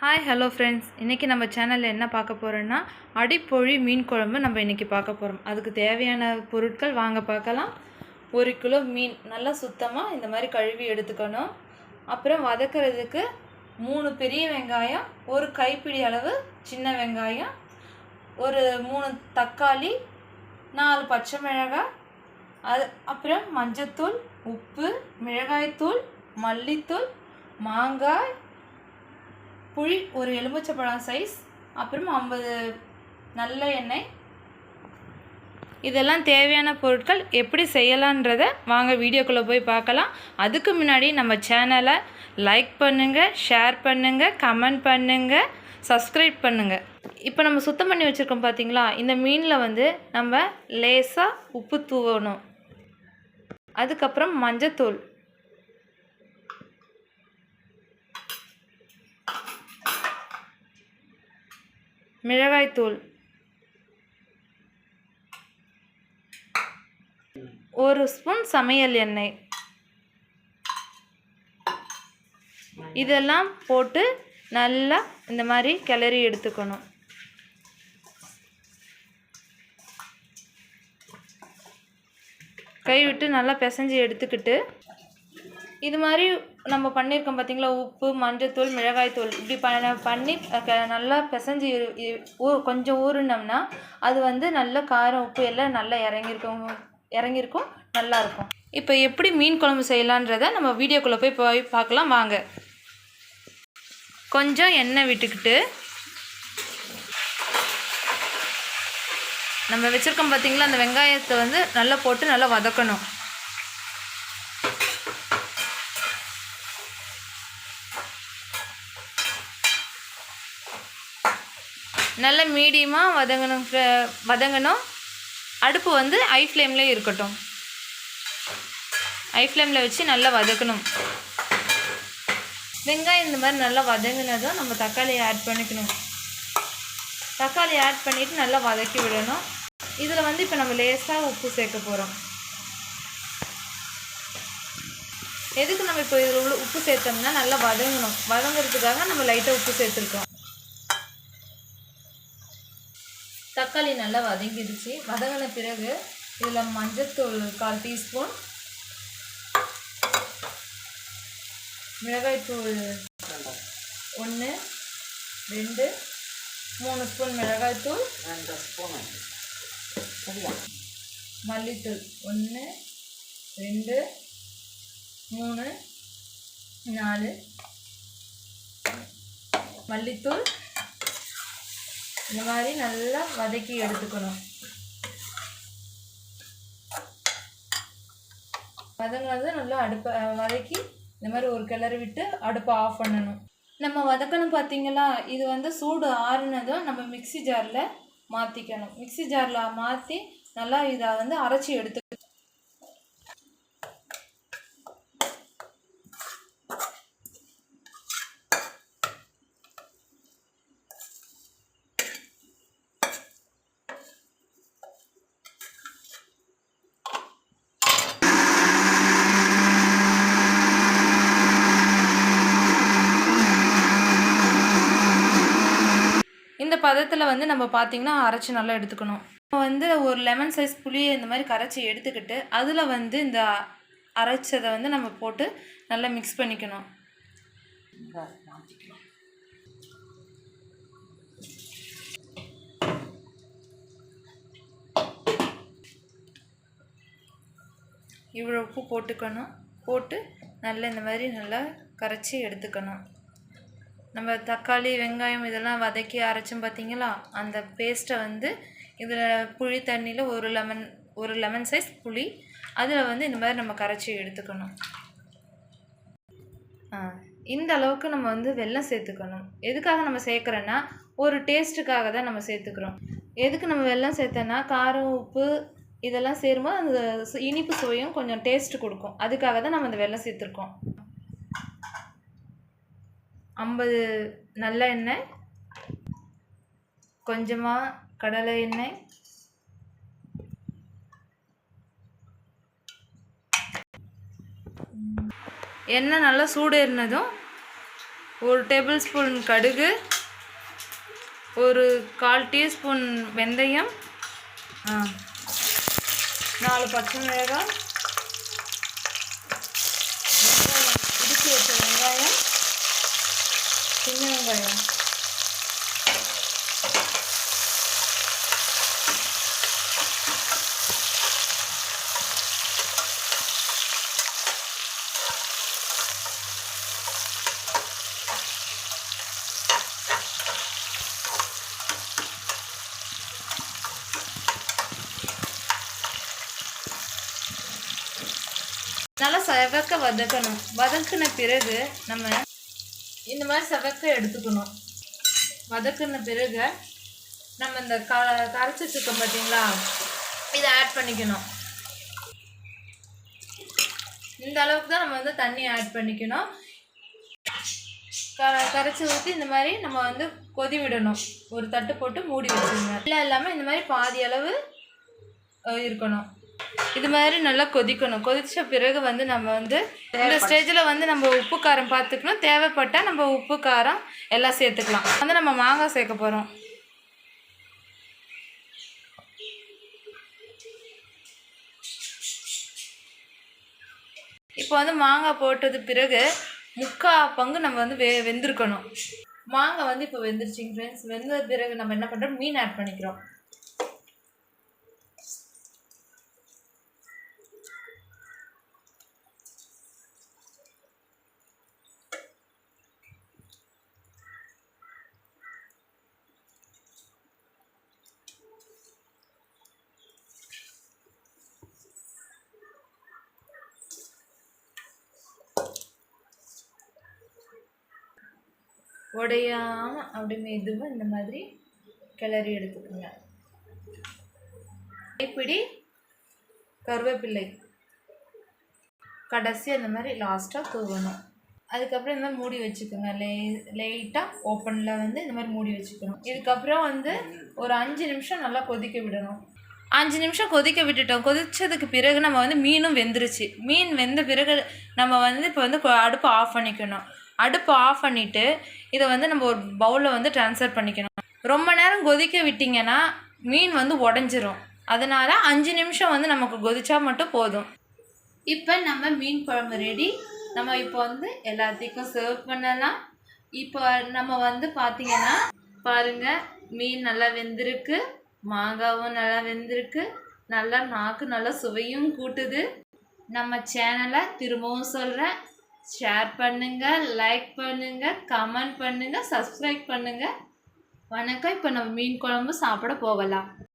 Hi hello friends, இன்றைக்கி நம்ம சேனலில் என்ன பார்க்க போகிறோன்னா அடிப்பொழி மீன் குழம்பு நம்ம இன்றைக்கி பார்க்க போகிறோம். அதுக்கு தேவையான பொருட்கள் வாங்க பார்க்கலாம். 1 கிலோ மீன் நல்லா சுத்தமாக இந்த மாதிரி கழுவி எடுத்துக்கணும். அப்புறம் வதக்கிறதுக்கு 3 பெரிய வெங்காயம், 1 கைப்பிடி அளவு சின்ன வெங்காயம், ஒரு 3 தக்காளி, 4 பச்சை மிளகாய், அப்புறம் மஞ்சத்தூள், உப்பு, மிளகாய்த்தூள், மல்லித்தூள், மாங்காய், புளி, ஒரு எலுமிச்சைப்பழம் சைஸ், அப்புறம் 50 நல்ல எண்ணெய். இதெல்லாம் தேவையான பொருட்கள். எப்படி செய்யலான்றதை வாங்க வீடியோக்குள்ளே போய் பார்க்கலாம். அதுக்கு முன்னாடி நம்ம சேனலை லைக் பண்ணுங்கள், ஷேர் பண்ணுங்கள், கமெண்ட் பண்ணுங்கள், சப்ஸ்கிரைப் பண்ணுங்கள். இப்போ நம்ம சுத்தம் பண்ணி வச்சுருக்கோம் பார்த்தீங்களா, இந்த மீனில் நம்ம லேசாக உப்பு தூவணும். அதுக்கப்புறம் மஞ்சத்தூள், மிளகாய்த்தூள், 1 ஸ்பூன் சமையல் எண்ணெய், இதெல்லாம் போட்டு நல்லா இந்த மாதிரி கிளறி எடுத்துக்கணும். கை விட்டு நல்லா பிசைஞ்சு எடுத்துக்கிட்டு இது மாதிரி நம்ம பண்ணியிருக்கோம் பார்த்தீங்களா, உப்பு, மஞ்சத்தூள், மிளகாய்த்தூள், இப்படி பண்ணி நல்லா பிசைஞ்சு கொஞ்சம் ஊறினோம்னா அது நல்ல காரம், உப்பு எல்லாம் நல்லா இறங்கியிருக்கும், நல்லாயிருக்கும். இப்போ எப்படி மீன் குழம்பு செய்யலான்றதை நம்ம வீடியோக்குள்ளே போய் பார்க்கலாம் வாங்க. கொஞ்சம் எண்ணெய் விட்டுக்கிட்டு நம்ம வச்சுருக்கோம் பார்த்தீங்களா, அந்த வெங்காயத்தை நல்லா போட்டு நல்லா வதக்கணும். நல்ல மீடியமாக வதங்கணும். அடுப்பு ஹை ஃப்ளேம்லேயே இருக்கட்டும். ஹை ஃப்ளேமில் வச்சு நல்லா வதக்கணும். வெங்காயம் இந்த மாதிரி நல்லா வதங்கினதும் நம்ம தக்காளியை ஆட் பண்ணிக்கணும். தக்காளி ஆட் பண்ணிவிட்டு நல்லா வதக்கி விடணும். இதில் இப்போ நம்ம லேசாக உப்பு சேர்க்க போகிறோம். எதுக்கு நம்ம இப்போ இதில் உப்பு சேர்த்தோம்னா நல்லா வதங்கணும். வதங்கிறதுக்காக நம்ம லைட்டாக உப்பு சேர்த்துருக்கோம். தக்காளி நல்லா வதங்கிடுச்சு. வதங்கின பிறகு இதில் மஞ்சத்தூள் 1/4 டீஸ்பூன், மிளகாய்த்தூள் 1, 2, 3 ஸ்பூன் மிளகாய்த்தூள், 2 ஸ்பூன் மல்லித்தூள் 1, 2, 3, 4 மல்லித்தூள். இந்த மாதிரி நல்லா வதக்கி எடுத்துக்கணும். வதங்கினது நல்லா வதக்கி இந்த மாதிரி ஒரு கிளறி விட்டு அடுப்பை ஆஃப் பண்ணணும். நம்ம வதக்கணும் பார்த்தீங்களா, இது சூடு ஆறுனதும் நம்ம மிக்சி ஜாரில் மாற்றிக்கணும். மிக்சி ஜாரில் மாற்றி நல்லா இதை அரைச்சி எடுத்து இந்த பதத்தில் நம்ம பார்த்திங்கன்னா அரைச்சி நல்லா எடுத்துக்கணும். நம்ம ஒரு லெமன் சைஸ் புளியை இந்த மாதிரி கரைச்சி எடுத்துக்கிட்டு அதில் இந்த அரைச்சதை நம்ம போட்டு நல்லா மிக்ஸ் பண்ணிக்கணும். இவ்வளோ உப்பு போட்டுக்கணும். போட்டு நல்லா இந்த மாதிரி நல்லா கரைச்சி எடுத்துக்கணும். நம்ம தக்காளி, வெங்காயம் இதெல்லாம் வதக்கி அரைச்சோம் பார்த்தீங்களா, அந்த பேஸ்ட்டை இதில் புளி தண்ணியில் ஒரு லெமன் சைஸ் புளி அதில் இந்த மாதிரி நம்ம கரைச்சி எடுத்துக்கணும். இந்த அளவுக்கு நம்ம வெல்லம் சேர்த்துக்கணும். எதுக்காக நம்ம சேர்க்குறோன்னா ஒரு டேஸ்ட்டுக்காக தான் நம்ம சேர்த்துக்கிறோம். எதுக்கு நம்ம வெல்லம் சேர்த்தோன்னா காரம், உப்பு இதெல்லாம் சேரும்போது அந்த இனிப்பு சுவையும் கொஞ்சம் டேஸ்ட்டு கொடுக்கும். அதுக்காக தான் நம்ம அந்த வெல்லம் சேர்த்துருக்கோம். 50 நல்ல எண்ணெய், கொஞ்சமாக கடலை எண்ணெய், எண்ணெய் நல்லா சூடு ஏறினதும் 1 டேபிள் ஸ்பூன் கடுகு, ஒரு 1/4 டீஸ்பூன் வெந்தயம், 4 பச்சை மிளகாய், இடித்து வச்ச வெங்காயம், சின்ன வெங்காயம், நல்லா செவக்க வதக்கணும். வதக்கின பிறகு நம்ம இந்த மாதிரி செவக்க எடுத்துக்கணும். வதக்கின பிறகு நம்ம இந்த கரைச்சி வச்சுருக்கோம் பார்த்தீங்களா, இதை ஆட் பண்ணிக்கணும். இந்த அளவுக்கு தான் நம்ம வந்து தண்ணி ஆட் பண்ணிக்கணும். கரைச்சி ஊற்றி இந்த மாதிரி நம்ம வந்து கொதி விடணும். ஒரு தட்டு போட்டு மூடி வச்சுருங்க. இல்லை இல்லாமல் இந்த மாதிரி பாதி அளவு இருக்கணும். இது மாதிரி நல்லா கொதிக்கணும். கொதித்த பிறகு வந்து நம்ம வந்து இந்த ஸ்டேஜில் வந்து நம்ம உப்பு காரம் பார்த்துக்கணும். தேவைப்பட்டால் நம்ம உப்பு காரம் எல்லாம் சேர்த்துக்கலாம். வந்து நம்ம மாங்காய் சேர்க்க போகிறோம். இப்போ வந்து மாங்காய் போட்டது பிறகு 3/4 பங்கு நம்ம வந்து வெந்திருக்கணும். மாங்காய் வந்து இப்போ வெந்துருச்சிங்க ஃப்ரெண்ட்ஸ். வெந்த பிறகு நம்ம என்ன பண்ணுறோம், மீன் ஆட் பண்ணிக்கிறோம். உடையாமல் அப்படி மெதுவாக இந்த மாதிரி கிளறி எடுத்துக்கோங்க. கைப்பிடி கருவேப்பிள்ளை கடைசி அந்த மாதிரி லாஸ்ட்டாக தூவணும். அதுக்கப்புறம் இந்த மாதிரி மூடி வச்சுக்கோங்க. லைட்டாக ஓப்பனில் வந்து இந்த மாதிரி மூடி வச்சுக்கணும். இதுக்கப்புறம் வந்து ஒரு 5 நிமிஷம் நல்லா கொதிக்க விடணும். 5 நிமிஷம் கொதிக்க விட்டுட்டோம். கொதித்ததுக்கு பிறகு நம்ம வந்து மீனும் வெந்துருச்சு. மீன் வெந்த பிறகு நம்ம வந்து இப்போ வந்து அடுப்பை ஆஃப் பண்ணிக்கணும். அடுப்பு ஆஃப் பண்ணிவிட்டு இதை வந்து நம்ம ஒரு பவுலில் வந்து ட்ரான்ஸ்ஃபர் பண்ணிக்கணும். ரொம்ப நேரம் கொதிக்க விட்டிங்கன்னா மீன் வந்து உடஞ்சிரும். அதனால் 5 நிமிஷம் வந்து நமக்கு கொதிச்சா மட்டும் போதும். இப்போ நம்ம மீன் குழம்பு ரெடி. நம்ம இப்போ வந்து எல்லாத்துக்கும் சர்வ் பண்ணலாம். இப்போ நம்ம வந்து பார்த்திங்கன்னா பாருங்கள், மீன் நல்லா வெந்திருக்கு, மாங்காவும் நல்லா வெந்திருக்கு, நல்லா நாக்கு நல்லா சுவையும் கூட்டுது. நம்ம சேனலை திரும்பவும் சொல்கிறேன், ஷேர் பண்ணுங்கள், லைக் பண்ணுங்கள், கமெண்ட் பண்ணுங்கள், சப்ஸ்கிரைப் பண்ணுங்கள். வணக்கம். இப்போ நம்ம மீன் குழம்பு சாப்பிட போகலாம்.